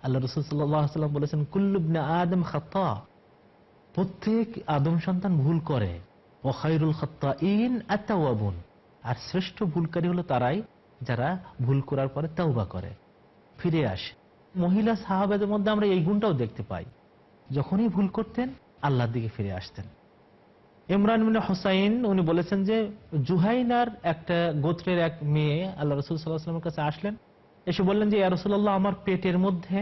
আল্লাহ রাসূল সাল্লাল্লাহু আলাইহি ওয়াসাল্লাম বলেছেন, কুল্লু ইবনে আদম খাতা, প্রত্যেক আদম সন্তান ভুল করে, ওয়া খায়রুল খাত্তাইন আত-তাওয়াবুন, আর শ্রেষ্ঠ ভুলকারী হলো তারাই যারা ভুল করার পরে তওবা করে, ফিরে আসে। মহিলা সাহাবাদের মধ্যে আমরা এই গুণটাও দেখতে পাই, যখনই ভুল করতেন আল্লাহর দিকে ফিরে আসতেন। ইমরান ইবনে হুসাইন উনি বলেছেন যে জুহাইনার একটা গোত্রের এক মেয়ে আল্লাহ রাসূল সাল্লাল্লাহু আলাইহি ওয়াসাল্লামের কাছে আসলেন, এসে বললেন যে ইয়া রাসূলুল্লাহ, আমার পেটের মধ্যে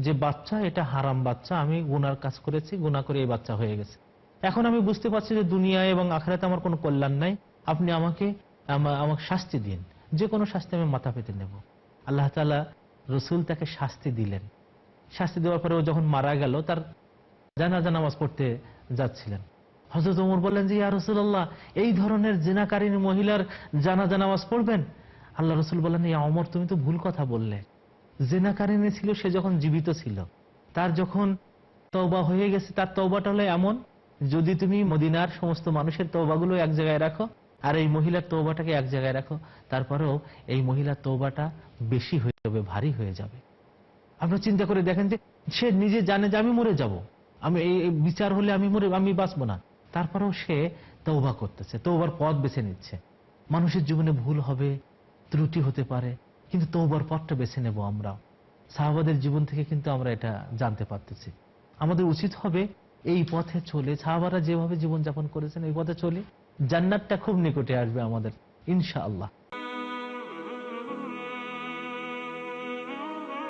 যে বাচ্চা, এটা হারাম বাচ্চা, আমি গুনার কাজ করেছি, গুনাহ করে এই বাচ্চা হয়ে গেছে। এখন আমি বুঝতে পারছি যে দুনিয়ায় এবং আখিরাতে আমার কোনো কল্যাণ নাই, আপনি আমাকে শাস্তি দিন, যে কোনো শাস্তি আমি মাথা পেতে নেব। আল্লাহ তাআলা, রাসূল তাকে শাস্তি দিলেন। শাস্তি দেওয়ার পরে ও যখন মারা গেল, তার জানাজা নামাজ পড়তে যাচ্ছিলেন। হযরত ওমর বললেন যে ইয়া রাসূলুল্লাহ, এই ধরনের জিনাকারিনী মহিলার জানাজা নামাজ পড়বেন? আল্লাহ রাসূল বললেন, ইয়া ওমর, তুমি তো ভুল কথা বললে। জিনাকারিনী ছিল সে যখন জীবিত ছিল, তার যখন তওবা হয়ে গেছে, তার তওবাটা হলো এমন, যদি তুমি মদিনার সমস্ত মানুষের তওবাগুলো এক জায়গায় রাখো আর এই মহিলার তওবাটাকে এক জায়গায় রাখো, তারপরেও এই মহিলার তওবাটা বেশি হয়ে যাবে, ভারী হয়ে যাবে। আপনারা চিন্তা করে দেখেন যে সে নিজে জানে যে আমি মরে যাব, আমি এই বিচার হলে আমি বাঁচবো না, তারপরেও সে তওবা করতেছে, তওবার পথ বেছে নিচ্ছে। মানুষের জীবনে ভুল হবে, ত্রুটি হতে পারে, কিন্তু তওবার পথটা বেছে নেব আমরা। সাহাবাদের জীবন থেকে কিন্তু আমরা এটা জানতে পারতেছি। আমাদের উচিত হবে এই পথে চলে, সাহাবারা যেভাবে জীবনযাপন করেছেন এই পথে চলে, জান্নাতটা খুব নিকটে আসবে আমাদের ইনশাআল্লাহ।